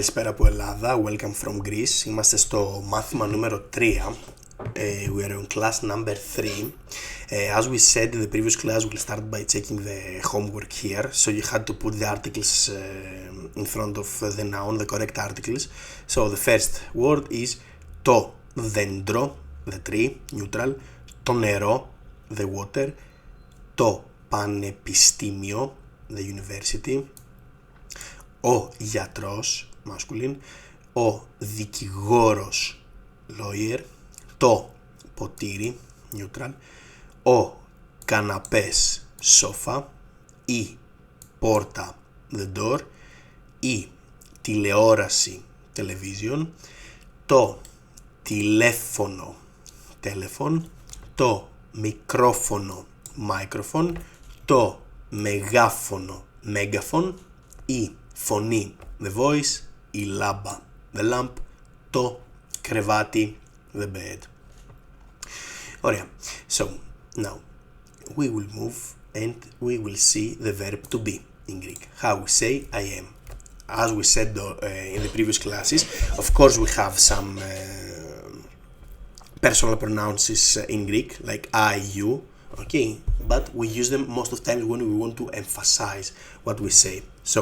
Καλησπέρα από Ελλάδα, welcome from Greece. Είμαστε στο μάθημα νούμερο 3. We are on class number 3. As we said in the previous class, we'll start by checking the homework here. So you had to put the articles in front of the noun, the correct articles. So the first word is το δέντρο, the tree, neutral. Το νερό, the water. Το πανεπιστήμιο, the university. Ο γιατρός, masculine. Ο δικηγόρος, lawyer. Το ποτήρι, neutral. Ο καναπές, sofa. Η πόρτα, the door. Η τηλεόραση, television. Το τηλέφωνο, telephone. Το μικρόφωνο, microphone. Το μεγάφωνο, megaphone. Η φωνή, the voice. Η λάμπα, the lamp. Το κρεβάτι, the bed. Ωραία. So, now, we will move and we will see the verb to be in Greek. How we say I am. As we said in the previous classes, of course we have some personal pronouns in Greek, like I, you, okay? But we use them most of the times when we want to emphasize what we say. So,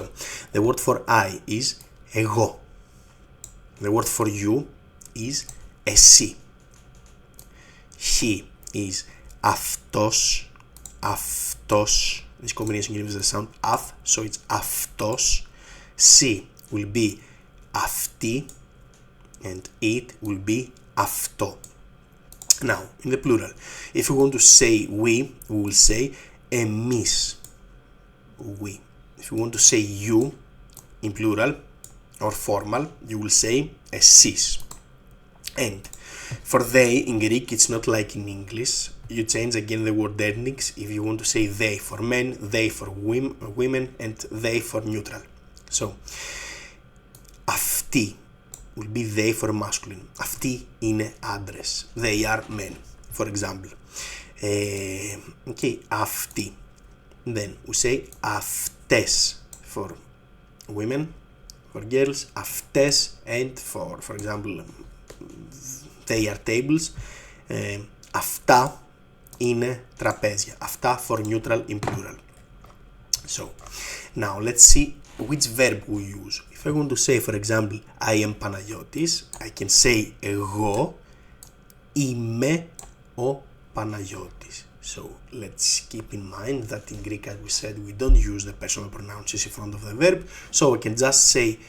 the word for I is εγώ. The word for you is εσύ. He is αυτός, αυτός. This combination gives the sound af, so it's αυτός. She will be αυτή, and it will be αυτό. Now, in the plural, if we want to say we will say εμείς, we. If you want to say you in plural or formal, you will say εσείς. And for they in Greek, it's not like in English. You change again the word endings. If you want to say they for men, they for women, and they for neutral. So, αυτοί will be they for masculine. Αυτοί είναι άντρες. They are men, for example. Okay, αυτοί. Then we say αυτές for women, for girls. Αυτές and for example, they are tables. Αυτά είναι τραπέζια. Αυτά for neutral in plural. So, now let's see which verb we use. If I want to say, for example, I am Panagiotis, I can say εγώ είμαι ο Παναγιώτης. So, let's keep in mind that in Greek, as we said, we don't use the personal pronouns in front of the verb. So, we can just say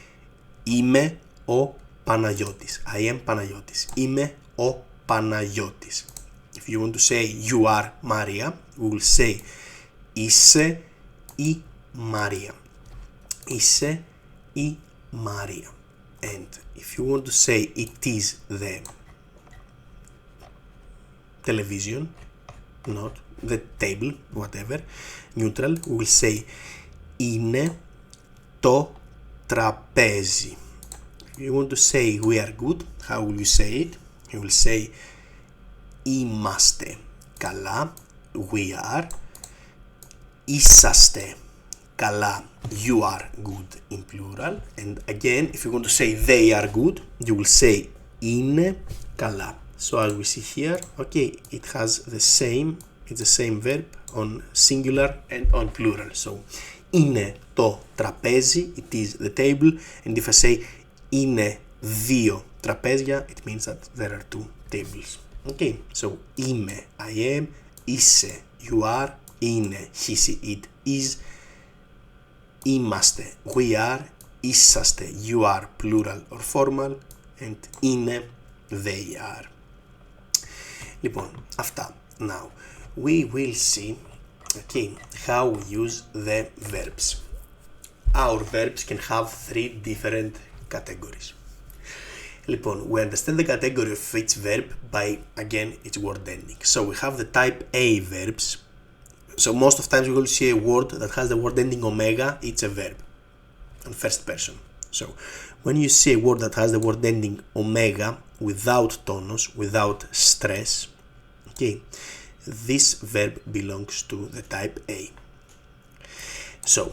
είμαι ο Παναγιώτης. I am Panagiotis. Είμαι ο Παναγιώτης. If you want to say you are Maria, we will say είσαι η Μαρία. Είσαι η Μαρία. And if you want to say it is the television, not the table, whatever, neutral, we will say είναι το τραπέζι. If you want to say we are good, how will you say it? You will say είμαστε καλά, we are. Είσαστε καλά, you are good in plural. And again, if you want to say they are good, you will say είναι καλά. So as we see here, okay, it has the same, it's the same verb on singular and on plural. So είναι το τραπέζι, it is the table. And if I say είναι δύο τραπέζια, it means that there are two tables. Okay, so είμαι, I am, είσαι, you are, είναι, he, she, it is, είμαστε, we are, είσαστε, you are, plural or formal, and είναι, they are. Λοιπόν, αυτά. Now, we will see, okay, how we use the verbs. Our verbs can have three different categories. Λοιπόν, we understand the category of each verb by, again, its word ending. So we have the type A verbs. So most of the times we will see a word that has the word ending omega, it's a verb on first person. So when you see a word that has the word ending omega without tonus, without stress, okay, this verb belongs to the type A. So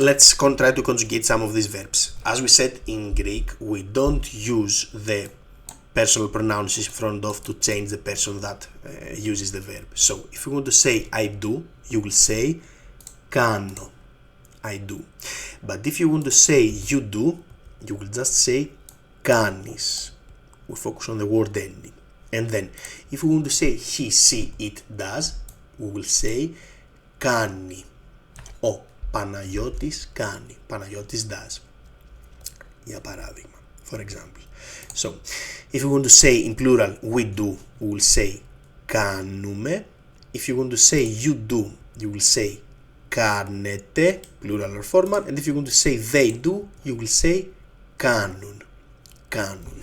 let's try to conjugate some of these verbs. As we said in Greek, we don't use the personal pronouns in front of to change the person that uses the verb. So if you want to say I do, you will say κάνω. I do. But if you want to say you do, you will just say κάνεις. We focus on the word ending. And then if you want to say he, she, it does, we will say κάνει. Ο Παναγιώτης κάνει. Παναγιώτης does. Για παράδειγμα. For example. So, if you want to say in plural we do, we will say κάνουμε. If you want to say you do, you will say κάνετε, plural or formal. And if you want to say they do, you will say κάνουν. Κάνουν.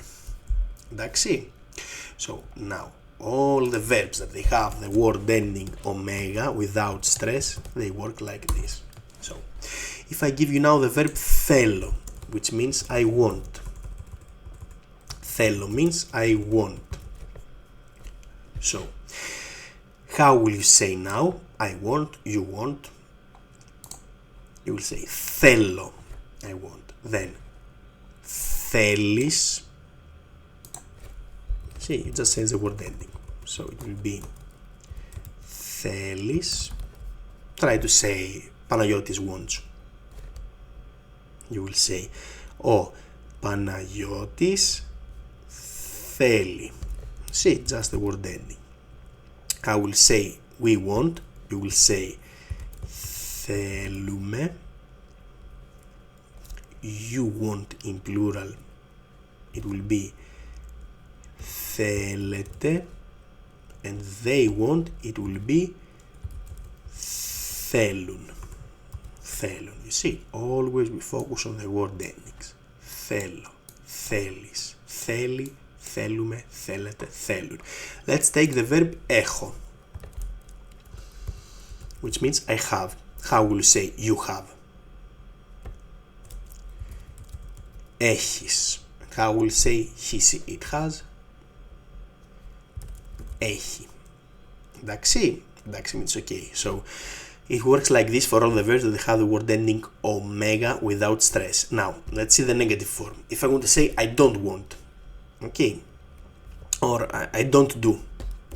Εντάξει. So, now, all the verbs that they have the word ending omega without stress, they work like this. So, if I give you now the verb θέλω, which means I want. Θέλω means I want. So, how will you say now? I want, you want. You will say θέλω, I want. Then, θέλεις. See, it just says the word ending. So it will be θέλεις. Try to say Panagiotis wants. You will say ο Παναγιώτης θέλει. See, just the word ending. I will say we want. You will say θέλουμε. You want in plural. It will be θέλετε. And they want, it will be θέλουν. Θέλουν. You see, always we focus on the word endings. Θέλω, θέλεις, θέλει, θέλουμε, θέλετε, θέλουν. Let's take the verb έχω, which means I have. How will you say you have? Έχεις. How will you say he, she, it has? Έχει. Εντάξει. Εντάξει means okay. So it works like this for all the verbs that have the word ending omega without stress. Now let's see the negative form. If I want to say I don't want, okay, or I don't do,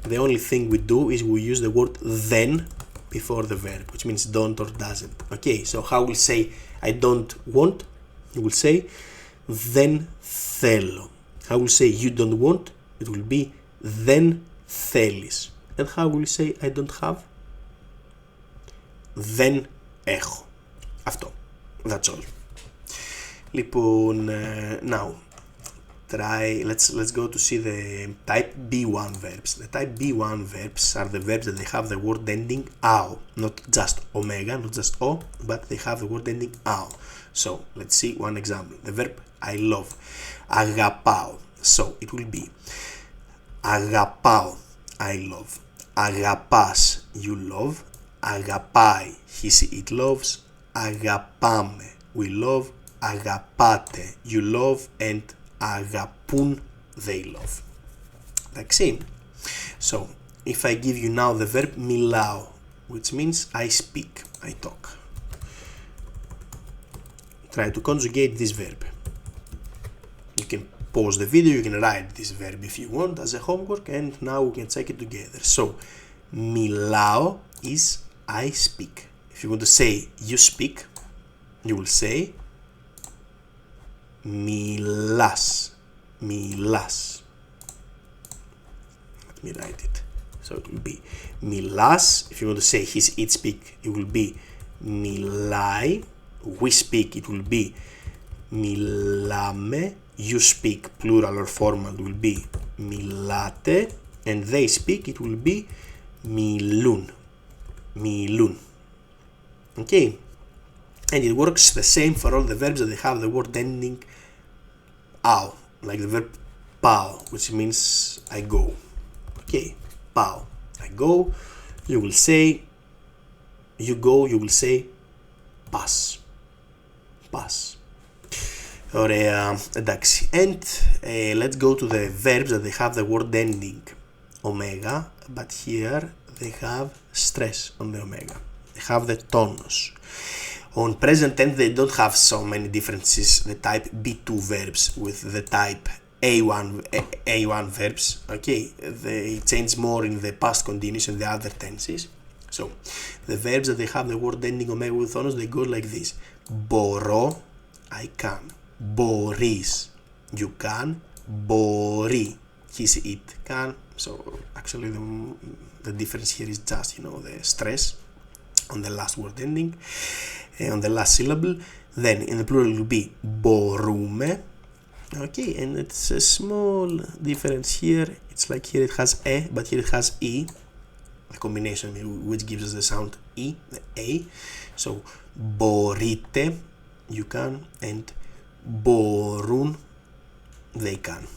the only thing we do is we use the word then before the verb, which means don't or doesn't. Okay, so how we'll say I don't want? You will say δεν θέλω. How will say you don't want? It will be δεν θέλεις. And how will you say I don't have? Δεν έχω. Αυτό. That's all. Λοιπόν, now, let's go to see the type B1 verbs. The type B1 verbs are the verbs that they have the word ending ao. Not just omega, not just o, but they have the word ending ao. So, let's see one example. The verb I love. Αγαπάω. So, it will be αγαπάω. I love. Αγαπάς, you love. Αγαπάει, he, she, it loves. Αγαπάμε, we love. Αγαπάτε, you love. And αγαπούν, they love. Εντάξει. So, if I give you now the verb μιλάω, which means I speak, I talk. Try to conjugate this verb. You can pause the video, you can write this verb if you want as a homework, and now we can check it together. So, μιλάω is I speak. If you want to say you speak, you will say μιλάς. Μιλάς. Let me write it. So it will be μιλάς. If you want to say his, it speak, it will be μιλάει. We speak, it will be μιλάμε. You speak, plural or formal, will be μιλάτε. And they speak, it will be μιλούν. Μιλούν. Okay. And it works the same for all the verbs that they have the word ending ao, like the verb πάω, which means I go. Okay. Πάω. I go. You will say you go, you will say πας. Πας. Ωραία, εντάξει. And let's go to the verbs that they have the word ending omega, but here they have stress on the omega. They have the τόνος. On present tense they don't have so many differences, the type B2 verbs with the type A1 verbs, okay? They change more in the past continuous and the other tenses. So, the verbs that they have the word ending omega with onos, they go like this. Μπορώ, I can. Μπορείς, you can. Μπορεί, he's, it can. So, actually the difference here is just, the stress on the last word ending, on the last syllable. Then, in the plural it will be μπορούμε. Okay, and it's a small difference here. It's like here it has e, but here it has e. The combination which gives us the sound e, the a. So, μπορείτε, you can, and μπορούν, they can.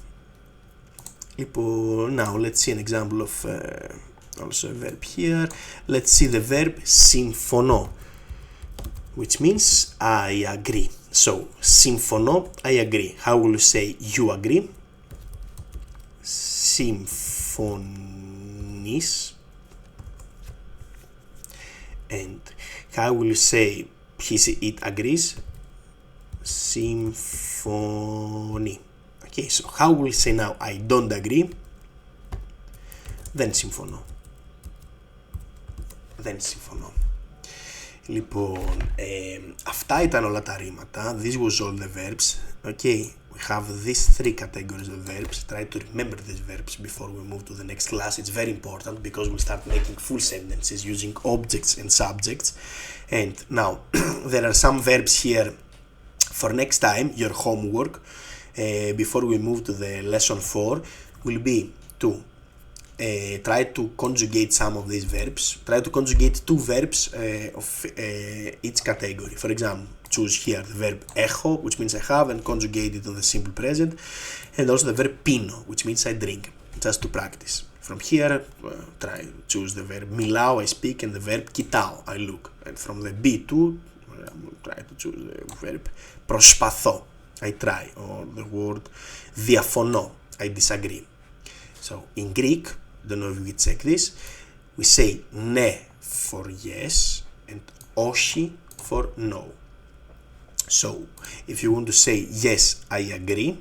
Now let's see an example of also a verb here. Let's see the verb συμφωνώ, which means I agree. So, συμφωνώ, I agree. How will you say you agree? Συμφωνείς. And how will you say he, it agrees? Συμφωνεί. Okay, so how will you say now I don't agree? Δεν συμφωνώ. Δεν συμφωνώ. Λοιπόν, αυτά ήταν όλα τα ρήματα. This was all the verbs. Okay, we have these three categories of verbs. Try to remember these verbs before we move to the next class. It's very important because we start making full sentences using objects and subjects. And now, there are some verbs here for next time. Your homework, before we move to the lesson 4, will be to try to conjugate some of these verbs. Try to conjugate two verbs of each category. For example, choose here the verb έχω, which means I have, and conjugate it on the simple present, and also the verb πίνω, which means I drink, just to practice. From here, try to choose the verb μιλάω, I speak, and the verb κοιτάω, I look. And from the B2, try to choose the verb προσπαθώ, I try, or the word διαφωνώ, I disagree. So, in Greek, don't know if we check this, we say ναι for yes and όχι for no. So, if you want to say yes, I agree,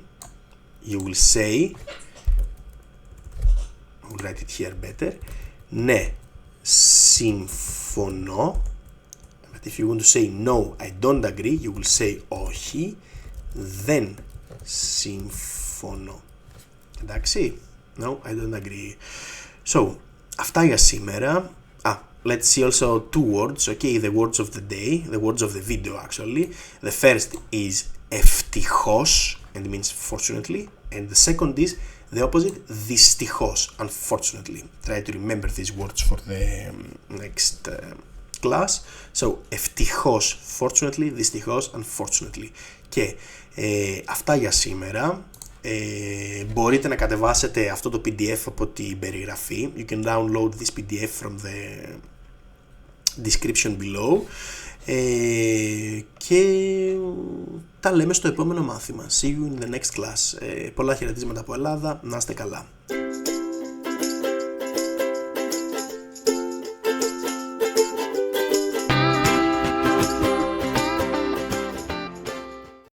you will say, I will write it here better, ναι συμφωνώ. But if you want to say no, I don't agree, you will say όχι, δεν συμφωνώ. Εντάξει? No, I don't agree. So, αυτά για σήμερα. Let's see also two words, okay, the words of the day, the words of the video actually. The first is ευτυχώς, and it means fortunately, and the second is the opposite, δυστυχώς, unfortunately. Try to remember these words for the next class. So, ευτυχώς, fortunately, δυστυχώς, unfortunately. Και αυτά για σήμερα. Μπορείτε να κατεβάσετε αυτό το PDF από την περιγραφή. You can download this PDF from the description below. Και τα λέμε στο επόμενο μάθημα. See you in the next class. Πολλά χαιρετίσματα από Ελλάδα. Να είστε καλά.